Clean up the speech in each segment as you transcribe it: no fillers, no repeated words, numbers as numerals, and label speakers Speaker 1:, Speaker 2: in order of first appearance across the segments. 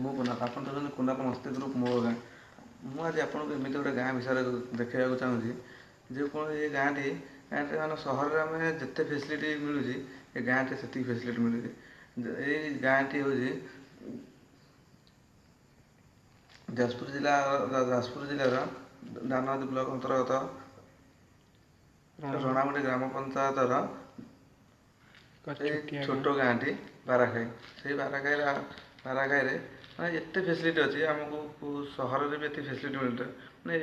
Speaker 1: ମୁଁ କୁନାଲ, ଆପଣ ଦେଖୁଛନ୍ତି କୁନାଲ ମସ୍ତି ଗ୍ରୁପ୍ ମୋ ଗାଁ। ମୁଁ ଆଜି ଆପଣଙ୍କୁ ଏମିତି ଗୋଟେ ଗାଁ ବିଷୟରେ ଦେଖାଇବାକୁ ଚାହୁଁଛି ଯେକୌଣସି ଏ ଗାଁଟି ମାନେ ସହରରେ ଆମେ ଯେତେ ଫେସିଲିଟି ମିଳୁଛି ଏ ଗାଁରେ ସେତିକି ଫେସିଲିଟି ମିଳୁଛି। ଏଇ ଗାଁଟି ହେଉଛି ଯାଜପୁର ଜିଲ୍ଲାର ଦାନଗଦି ବ୍ଲକ ଅନ୍ତର୍ଗତ ରଣାଗୁଡ଼ି ଗ୍ରାମ ପଞ୍ଚାୟତର ଏଇ ଛୋଟ ଗାଁଟି ବାରାଖାଇ। ସେଇ ବାରାଖାଇରେ ମାନେ ଏତେ ଫେସିଲିଟି ଅଛି, ଆମକୁ ସହରରେ ବି ଏତେ ଫେସିଲିଟି ମିଳିଥାଏ। ମାନେ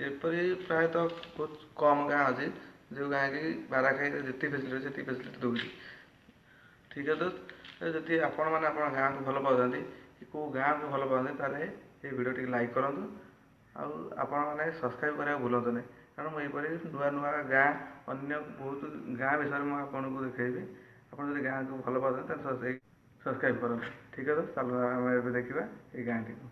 Speaker 1: ଏପରି ପ୍ରାୟତଃ ବହୁତ କମ୍ ଗାଁ ଅଛି ଯେଉଁ ଗାଁ କି ବାରାଖାଇରେ ଯେତିକି ଫେସିଲିଟି ଅଛି ସେତିକି ଫେସିଲିଟି ଦେଉଛି। ଠିକ୍ ଅଛି, ଯଦି ଆପଣମାନେ ଆପଣଙ୍କ ଗାଁକୁ ଭଲ ପାଉଛନ୍ତି କି କେଉଁ ଗାଁକୁ ଭଲ ପାଆନ୍ତି ତାହେଲେ এই ଭିଡ଼ିଓ ଟିକେ ଲାଇକ୍ କରନ୍ତୁ ଆଉ ଆପଣମାନେ ସବସ୍କ୍ରାଇବ୍ କରିବାକୁ ଭୁଲନ୍ତୁ ନାହିଁ, କାରଣ ମୁଁ ଏହିପରି ନୂଆ ନୂଆ ଗାଁ ଅନ୍ୟ ବହୁତ ଗାଁ ବିଷୟରେ ମୁଁ ଆପଣଙ୍କୁ ଦେଖାଇବି। ଆପଣ ଯଦି ଗାଁକୁ ଭଲ ପାଉଛନ୍ତି ତାହେଲେ ସବସ୍କ୍ରାଇବ୍ କରନ୍ତୁ। ଠିକ୍ ଅଛି, ଚାଲ ଆମେ ଏବେ ଦେଖିବା ଏଇ ଗାଁଟିକୁ।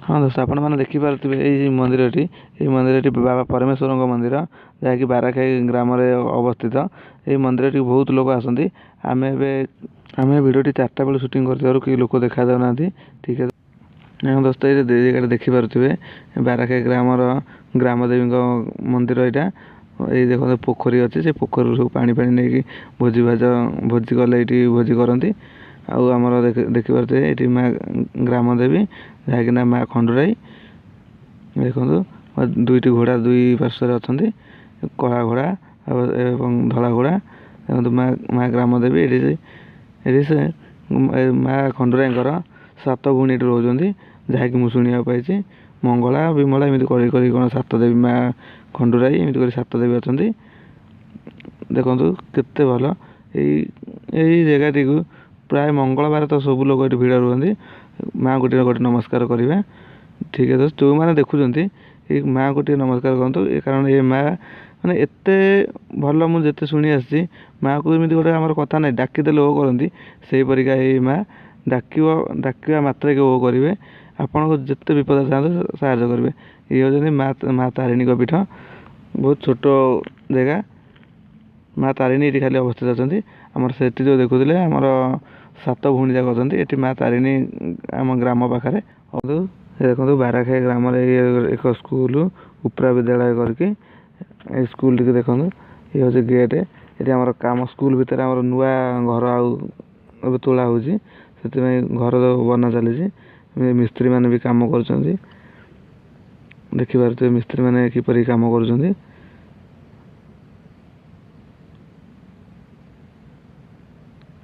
Speaker 1: ହଁ ଦୋସ୍ତ, ଆପଣମାନେ ଦେଖିପାରୁଥିବେ ଏଇ ମନ୍ଦିରଟି, ଏହି ମନ୍ଦିରଟି ବାବା ପରମେଶ୍ୱରଙ୍କ ମନ୍ଦିର, ଯାହାକି ବାରାଖାଇ ଗ୍ରାମରେ ଅବସ୍ଥିତ। ଏହି ମନ୍ଦିରଟି ବହୁତ ଲୋକ ଆସନ୍ତି। ଆମେ ଭିଡ଼ିଓଟି 4ଟା ବେଳେ ସୁଟିଂ କରିଥିବାରୁ କେହି ଲୋକ ଦେଖାଯାଉନାହାନ୍ତି। ଠିକ୍ ଅଛି ଦୋସ୍ତ, ଏଇ ଜାଗାରେ ଦେଖିପାରୁଥିବେ ବାରାଖାଇ ଗ୍ରାମର ଗ୍ରାମଦେବୀଙ୍କ ମନ୍ଦିର ଏଇଟା। ଏଇ ଦେଖନ୍ତୁ ପୋଖରୀ ଅଛି, ସେ ପୋଖରୀରୁ ସବୁ ପାଣି ନେଇକି ଭୋଜି କଲେ ଏଇଠି ଭୋଜି କରନ୍ତି। ଆଉ ଆମର ଦେଖିପାରୁଥିବେ ଏଇଠି ମା ଗ୍ରାମଦେବୀ, ଯାହାକି ନା ମା ଖଣ୍ଡୁରାଇ। ଦେଖନ୍ତୁ ଦୁଇଟି ଘୋଡ଼ା ଦୁଇ ପାର୍ଶ୍ୱରେ ଅଛନ୍ତି, କଳା ଘୋଡ଼ା ଏବଂ ଧଳା ଘୋଡ଼ା। ଦେଖନ୍ତୁ ମା ଗ୍ରାମଦେବୀ ଏଠି ସେ ମା ଖଣ୍ଡୁରାଇଙ୍କର 7 ଭଉଣୀ ଏଠି ରହୁଛନ୍ତି, ଯାହାକି ମୁଁ ଶୁଣିବାକୁ ପାଇଛି। ମଙ୍ଗଳା ବିମଳା ଏମିତି କରି କ'ଣ 7 ଦେବୀ, ମା ଖଣ୍ଡୁରାଇ ଏମିତି କରି 7 ଦେବୀ ଅଛନ୍ତି। ଦେଖନ୍ତୁ କେତେ ଭଲ ଏଇ ଜାଗାଟିକୁ ପ୍ରାୟ ମଙ୍ଗଳବାର ତ ସବୁ ଲୋକ ଏଠି ଭିଡ଼ ରୁହନ୍ତି ମାଆଙ୍କୁ ଟିକେ ନମସ୍କାର କରିବେ। ଠିକ୍ ଅଛି, ଯେଉଁମାନେ ଦେଖୁଛନ୍ତି ଏଇ ମାଆଙ୍କୁ ଟିକେ ନମସ୍କାର କରନ୍ତୁ, କାରଣ ଏ ମାଆ ମାନେ ଏତେ ଭଲ। ମୁଁ ଯେତେ ଶୁଣି ଆସିଛି ମାଆକୁ ଏମିତି ଗୋଟେ ଆମର କଥା ନାହିଁ, ଡାକିଦେଲେ ଓ କରନ୍ତି, ସେହିପରିକା ଏଇ ମାଆ ଡାକିବା ମାତ୍ରକେ ଓ କରିବେ। ଆପଣଙ୍କୁ ଯେତେ ବିପଦ ଥାଆନ୍ତୁ ସାହାଯ୍ୟ କରିବେ। ଇଏ ହେଉଛନ୍ତି ମା ତାରିଣୀଙ୍କ ପୀଠ। ବହୁତ ଛୋଟ ଜାଗା, ମା ତାରିଣୀ ଏଠି ଖାଲି ଅବସ୍ଥିତ ଅଛନ୍ତି। ଆମର ସେଠି ଯେଉଁ ଦେଖୁଥିଲେ ଆମର 7 ଭଉଣୀ ଯାକ ଅଛନ୍ତି। ଏଠି ମା ତାରିଣୀ ଆମ ଗ୍ରାମ ପାଖରେ। ଦେଖନ୍ତୁ ବାରାଖାଇ ଗ୍ରାମରେ ଏକ ସ୍କୁଲ, ଉପ୍ରା ବିଦ୍ୟାଳୟ କରିକି ଏଇ ସ୍କୁଲଟିକୁ ଦେଖନ୍ତୁ। ଇଏ ହେଉଛି ଗେଟ୍। ଏଠି ଆମର କାମ ସ୍କୁଲ ଭିତରେ ଆମର ନୂଆ ଘର ଆଉ ଏବେ ତୋଳା ହେଉଛି, ସେଥିପାଇଁ ଘର ବନା ଚାଲିଛି। ମିସ୍ତ୍ରୀମାନେ ବି କାମ କରୁଛନ୍ତି, ଦେଖିପାରୁଥିବେ ମିସ୍ତ୍ରୀମାନେ କିପରି କାମ କରୁଛନ୍ତି।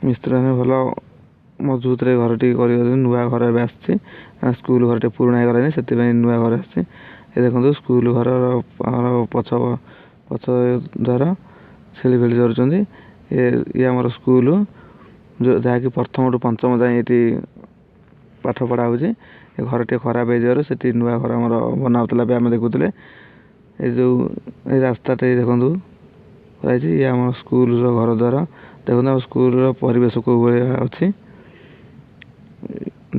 Speaker 1: ମିସ୍ତ୍ରୀମାନେ ଭଲ ମଜବୁତରେ ଘରଟି କରିଛନ୍ତି। ନୂଆ ଘର ଏବେ ଆସିଛି, ସ୍କୁଲ ଘରଟି ପୁରୁଣା ହେଇଗଲାଣି, ସେଥିପାଇଁ ନୂଆ ଘର ଆସିଛି। ଏ ଦେଖନ୍ତୁ ସ୍କୁଲ ଘରର ପଛ ଦ୍ୱାର ଛେଳି ଚରୁଛନ୍ତି। ଇଏ ଆମର ସ୍କୁଲ, ଯାହାକି 1ମ ରୁ 5ମ ଯାଏଁ ଏଠି ପାଠ ପଢ଼ା ହେଉଛି। ଏ ଘର ଟିକେ ଖରାପ ହେଇଯିବାରୁ ସେଠି ନୂଆ ଘର ଆମର ବନା ହେଉଥିଲା ଏବେ ଆମେ ଦେଖୁଥିଲେ। ଏଇ ରାସ୍ତାଟେ ଦେଖନ୍ତୁ କରାଯାଇଛି। ଇଏ ଆମ ସ୍କୁଲର ଘର ଦ୍ୱାର। ଦେଖନ୍ତୁ ଆମ ସ୍କୁଲର ପରିବେଶ କେଉଁ ଭଳିଆ ଅଛି,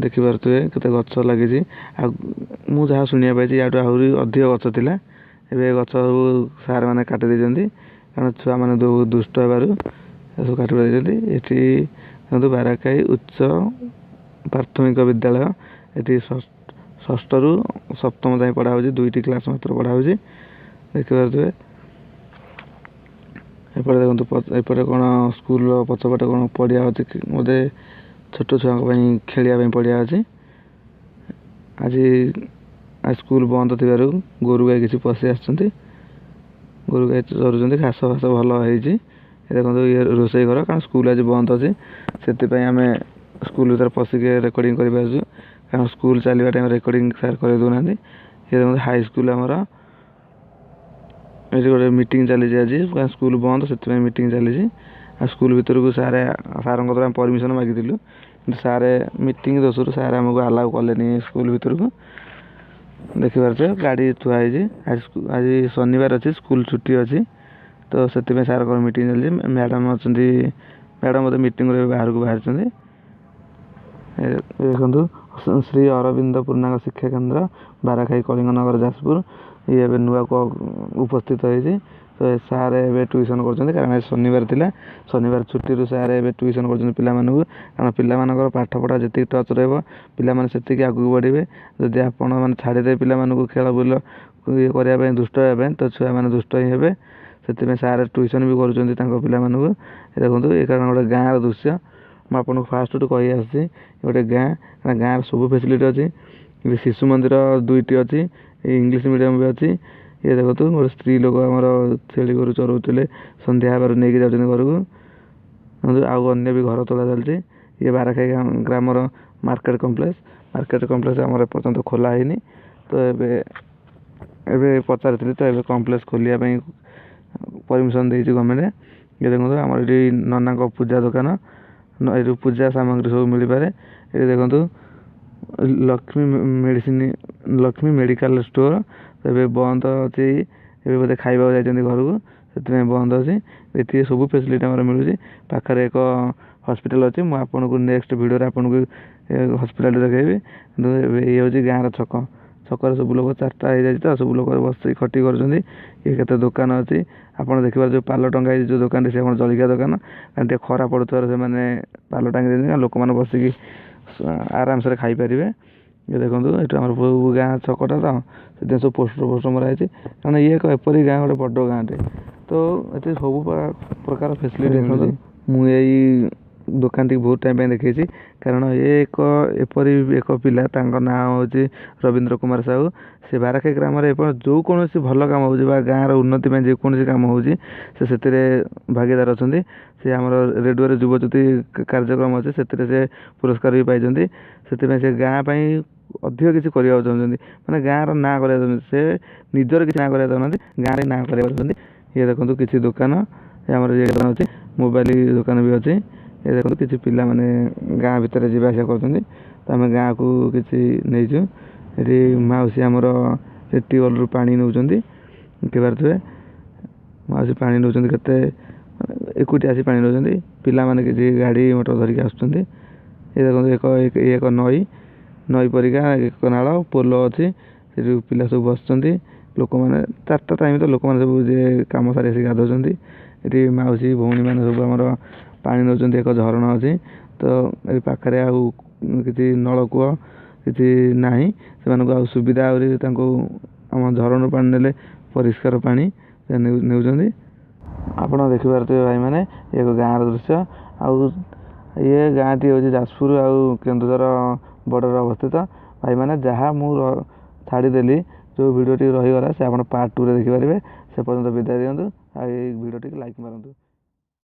Speaker 1: ଦେଖିପାରୁଥିବେ କେତେ ଗଛ ଲାଗିଛି। ଆଉ ମୁଁ ଯାହା ଶୁଣିବାକୁ ପାଇଛି ୟାଠୁ ଆହୁରି ଅଧିକ ଗଛ ଥିଲା, ଏବେ ଗଛ ସବୁ ସାର୍ମାନେ କାଟି ଦେଇଛନ୍ତି, କାରଣ ଛୁଆମାନେ ଦୁଷ୍ଟ ହେବାରୁ ସବୁ କାଟି ଦେଇଛନ୍ତି। ଏଠି ଦେଖନ୍ତୁ ବାରାଖାଇ ଉଚ୍ଚ ପ୍ରାଥମିକ ବିଦ୍ୟାଳୟ, ଏଠି 6ଠ ରୁ 7ମ ଯାଏଁ ପଢ଼ା ହେଉଛି, 2ଟି କ୍ଲାସ୍ ମାତ୍ର ପଢ଼ା ହେଉଛି, ଦେଖିପାରୁଥିବେ। ଏପଟେ ଦେଖନ୍ତୁ, ଏପଟେ କ'ଣ ସ୍କୁଲର ପଛପଟେ କ'ଣ ପଡ଼ିଆ ଅଛି, ବୋଧେ ଛୋଟ ଛୁଆଙ୍କ ପାଇଁ ଖେଳିବା ପାଇଁ ପଡ଼ିଆ ଅଛି। ଆଜି ସ୍କୁଲ ବନ୍ଦ ଥିବାରୁ ଗୋରୁ ଗାଈ କିଛି ପଶି ଆସିଛନ୍ତି, ଗୋରୁ ଗାଈ ଚରୁଛନ୍ତି, ଘାସ ଭଲ ହେଇଛି। ଦେଖନ୍ତୁ ଇଏ ରୋଷେଇ ଘର, କାରଣ ସ୍କୁଲ ଆଜି ବନ୍ଦ ଅଛି, ସେଥିପାଇଁ ଆମେ ସ୍କୁଲ ଭିତରେ ପଶିକି ରେକର୍ଡ଼ିଂ କରିପାରୁଛୁ, କାରଣ ସ୍କୁଲ ଚାଲିବା ଟାଇମ୍ ରେକର୍ଡ଼ିଂ ସାର୍ କରେଇ ଦେଉନାହାନ୍ତି। ଇଏ ଦେଖନ୍ତୁ ହାଇସ୍କୁଲ ଆମର, ଏଠି ଗୋଟେ ମିଟିଂ ଚାଲିଛି ଆଜି, ସ୍କୁଲ ବନ୍ଦ ସେଥିପାଇଁ ମିଟିଂ ଚାଲିଛି। ଆଉ ସ୍କୁଲ ଭିତରକୁ ସାର୍ଙ୍କ ଦ୍ୱାରା ପରମିସନ୍ ମାଗିଥିଲୁ, କିନ୍ତୁ ସାର୍ ମିଟିଂ ଦୋଷରୁ ସାର୍ ଆମକୁ ଆଲାଉ କଲେନି ସ୍କୁଲ ଭିତରକୁ। ଦେଖିପାରୁଥିବେ ଗାଡ଼ି ଥୁଆ ହେଇଛି। ଆଜି ଶନିବାର ଅଛି, ସ୍କୁଲ ଛୁଟି ଅଛି, ତ ସେଥିପାଇଁ ସାର୍ଙ୍କର ମିଟିଂ ଚାଲିଛି। ମ୍ୟାଡ଼ାମ୍ ଅଛନ୍ତି, ମ୍ୟାଡ଼ାମ୍ ବୋଧେ ମିଟିଂରୁ ଏବେ ବାହାରକୁ ବାହାରିଛନ୍ତି। ଦେଖନ୍ତୁ ଶ୍ରୀ ଅରବିନ୍ଦ ପୂର୍ଣ୍ଣାଙ୍ଗ ଶିକ୍ଷା କେନ୍ଦ୍ର, ବାରାଖାଇ କଳିଙ୍ଗନଗର ଯାଜପୁର। ଇଏ ଏବେ ନୂଆ ଉପସ୍ଥିତ ହେଇଛି। ତ ସାର୍ ଏବେ ଟ୍ୟୁସନ୍ କରୁଛନ୍ତି କାରଣ ଶନିବାର ଥିଲା, ଶନିବାର ଛୁଟିରୁ ସାର୍ ଏବେ ଟ୍ୟୁସନ୍ କରୁଛନ୍ତି ପିଲାମାନଙ୍କୁ। କାରଣ ପିଲାମାନଙ୍କର ପାଠପଢ଼ା ଯେତିକି ଟଚ୍ ରହିବ ପିଲାମାନେ ସେତିକି ଆଗକୁ ବଢ଼ିବେ। ଯଦି ଆପଣମାନେ ଛାଡ଼ିଦେବେ ପିଲାମାନଙ୍କୁ ଖେଳ ବୁଲ ଇଏ କରିବା ପାଇଁ, ଦୁଷ୍ଟ ହେବା ପାଇଁ, ତ ଛୁଆମାନେ ଦୁଷ୍ଟ ହିଁ ହେବେ। ସେଥିପାଇଁ ସାର୍ ଟ୍ୟୁସନ୍ ବି କରୁଛନ୍ତି ତାଙ୍କ ପିଲାମାନଙ୍କୁ। ଦେଖନ୍ତୁ ଏ କାରଣ ଗୋଟେ ଗାଁର ଦୃଶ୍ୟ। ମୁଁ ଆପଣଙ୍କୁ ଫାଷ୍ଟରୁ କହି ଆସୁଛି ଗୋଟେ ଗାଁର ସବୁ ଫେସିଲିଟି ଅଛି। ଶିଶୁ ମନ୍ଦିର 2ଟି ଅଛି, ଇଂଲିଶ ମିଡ଼ିୟମ୍ ବି ଅଛି। ଇଏ ଦେଖନ୍ତୁ ଗୋଟେ ସ୍ତ୍ରୀ ଲୋକ ଆମର ଛେଳି ଗୋରୁ ଚରଉଥିଲେ, ସନ୍ଧ୍ୟା ହେବାରୁ ନେଇକି ଯାଉଛନ୍ତି ଘରକୁ। ଆଉ ଅନ୍ୟ ବି ଘର ତୋଳା ଚାଲିଛି। ଇଏ ବାରାଖାଇ ଗ୍ରାମର ମାର୍କେଟ କମ୍ପ୍ଲେକ୍ସ ଆମର ଏପର୍ଯ୍ୟନ୍ତ ଖୋଲା ହେଇନି। ତ ଏବେ ପଚାରିଥିଲି, ତ ଏବେ କମ୍ପ୍ଲେକ୍ସ ଖୋଲିବା ପାଇଁ ପରମିସନ୍ ଦେଇଛି ଗଭର୍ଣ୍ଣମେଣ୍ଟ। ଇଏ ଦେଖନ୍ତୁ ଆମର ଏଠି ନନାଙ୍କ ପୂଜା ଦୋକାନ, ଏଠୁ ପୂଜା ସାମଗ୍ରୀ ସବୁ ମିଳିପାରେ। ଏଠି ଦେଖନ୍ତୁ ଲକ୍ଷ୍ମୀ ମେଡ଼ିକାଲ ଷ୍ଟୋର ଏବେ ବନ୍ଦ ଅଛି। ଏବେ ବୋଧେ ଖାଇବାକୁ ଯାଇଛନ୍ତି ଘରକୁ, ସେଥିପାଇଁ ବନ୍ଦ ଅଛି। ଏଠି ସବୁ ଫେସିଲିଟି ଆମର ମିଳୁଛି। ପାଖରେ ଏକ ହସ୍ପିଟାଲ ଅଛି। ମୁଁ ଆପଣଙ୍କୁ ନେକ୍ସଟ ଭିଡ଼ିଓରେ ଆପଣଙ୍କୁ ହସ୍ପିଟାଲ ଦେଖେଇବି। କିନ୍ତୁ ଏବେ ଇଏ ହେଉଛି ଗାଁର ଛକରେ ସବୁ ଲୋକ 4ଟା ହେଇଯାଇଛି, ତ ସବୁ ଲୋକ ବସିକି ଖଟି କରୁଛନ୍ତି। ଇଏ କେତେ ଦୋକାନ ଅଛି ଆପଣ ଦେଖିପାରୁଥିବେ। ଯେଉଁ ପାଲ ଟଙ୍ଗା ହେଇଛି ଯେଉଁ ଦୋକାନଟି, ସେ ଆମର ଜଳଖିଆ ଦୋକାନ। କାରଣ ଟିକେ ଖରା ପଡ଼ୁଥିବାରୁ ସେମାନେ ପାଲ ଟାଙ୍ଗି ଦେଇଛନ୍ତି, ଲୋକମାନେ ବସିକି ଆରାମସରେ ଖାଇପାରିବେ। ଇଏ ଦେଖନ୍ତୁ ଏଠି ଆମର ଗାଁ ଛକଟା, ତ ସେଥିପାଇଁ ସବୁ ପୋଷ୍ଟର ମରା ହେଇଛି। କାରଣ ଇଏ ଏକ ଏପରି ଗାଁ, ଗୋଟେ ବଡ଼ ଗାଁଟେ, ତ ଏଠି ସବୁ ପ୍ରକାର ଫେସିଲିଟି ମିଳୁଛି। ମୁଁ ଏଇ ଦୋକାନଟିକୁ ବହୁତ ଟାଇମ୍ ପାଇଁ ଦେଖେଇଛି, କାରଣ ଏପରି ଏକ ପିଲା, ତାଙ୍କ ନାଁ ହେଉଛି ରବୀନ୍ଦ୍ର କୁମାର ସାହୁ। ସେ ବାରାଖାଇ ଗ୍ରାମରେ ଯେକୌଣସି ଭଲ କାମ ହେଉଛି ବା ଗାଁର ଉନ୍ନତି ପାଇଁ ଯେକୌଣସି କାମ ହେଉଛି, ସେ ସେଥିରେ ଭାଗିଦାର ଅଛନ୍ତି। ସେ ଆମର ରେଡ଼ିଓରେ ଯୁବଜ୍ୟୋତି କାର୍ଯ୍ୟକ୍ରମ ଅଛି, ସେଥିରେ ସେ ପୁରସ୍କାର ବି ପାଇଛନ୍ତି। ସେଥିପାଇଁ ସେ ଗାଁ ପାଇଁ ଅଧିକ କିଛି କରିବାକୁ ଚାହୁଁଛନ୍ତି, ମାନେ ଗାଁର ନାଁ କରିବାକୁ ଚାହୁଁଛନ୍ତି। ସେ ନିଜର କିଛି ନାଁ କରିବାକୁ ଚାହୁଁନାହାନ୍ତି, ଗାଁରେ ନାଁ କରିବାକୁ ଚାହୁଁଛନ୍ତି। ଇଏ ଦେଖନ୍ତୁ କିଛି ଦୋକାନ, ଆମର ଇଏ ଦୋକାନ ଅଛି, ମୋବାଇଲ ଦୋକାନ ବି ଅଛି। ଏ ଦେଖନ୍ତୁ କିଛି ପିଲାମାନେ ଗାଁ ଭିତରେ ଯିବା ଆସିବା କରୁଛନ୍ତି, ତ ଆମେ ଗାଁକୁ କିଛି ନେଇଛୁ। ଏଠି ମାଉସୀ ଆମର ଟ୍ୟୁବୱେଲରୁ ପାଣି ନେଉଛନ୍ତି, ଦେଖିପାରୁଥିବେ। ମାଉସୀ ପାଣି ନେଉଛନ୍ତି, କେତେ ଏକୁଟିଆ ଆସି ପାଣି ନେଉଛନ୍ତି। ପିଲାମାନେ କିଛି ଗାଡ଼ି ମଟର ଧରିକି ଆସୁଛନ୍ତି। ଏ ଦେଖନ୍ତୁ ଏକ ନଈ ପରିକା ଏକ ନାଳ, ପୋଲ ଅଛି। ସେଠି ପିଲା ସବୁ ବସୁଛନ୍ତି। ଲୋକମାନେ 4ଟା ଟାଇମ୍, ତ ଲୋକମାନେ ସବୁ କାମ ସାରି ଆସିକି ଗାଧଉଛନ୍ତି। ଏଠି ମାଉସୀ ଭଉଣୀମାନେ ସବୁ ଆମର ପାଣି ନେଉଛନ୍ତି। ଏକ ଝରଣା ଅଛି, ତ ଏ ପାଖରେ ଆଉ କିଛି ନଳକୂଅ କିଛି ନାହିଁ। ସେମାନଙ୍କୁ ଆଉ ସୁବିଧା ଆହୁରି ତାଙ୍କୁ ଆମ ଝରଣାରୁ ପାଣି ନେଲେ ପରିଷ୍କାର ପାଣି ନେଉଛନ୍ତି। ଆପଣ ଦେଖିପାରୁଥିବେ ଭାଇମାନେ, ଏକ ଗାଁର ଦୃଶ୍ୟ। ଆଉ ଇଏ ଗାଁଟି ହେଉଛି ଯାଜପୁର ଆଉ କେନ୍ଦୁଝର ବର୍ଡ଼ରରେ ଅବସ୍ଥିତ। ଭାଇମାନେ, ଯାହା ମୁଁ ଛାଡ଼ିଦେଲି, ଯେଉଁ ଭିଡ଼ିଓଟି ରହିଗଲା, ସେ ଆପଣ ପାର୍ଟ 2ରେ ଦେଖିପାରିବେ। ସେ ପର୍ଯ୍ୟନ୍ତ ବିଦାୟ ଦିଅନ୍ତୁ, ଆଉ ଏଇ ଭିଡ଼ିଓଟିକୁ ଲାଇକ୍ ମାରନ୍ତୁ।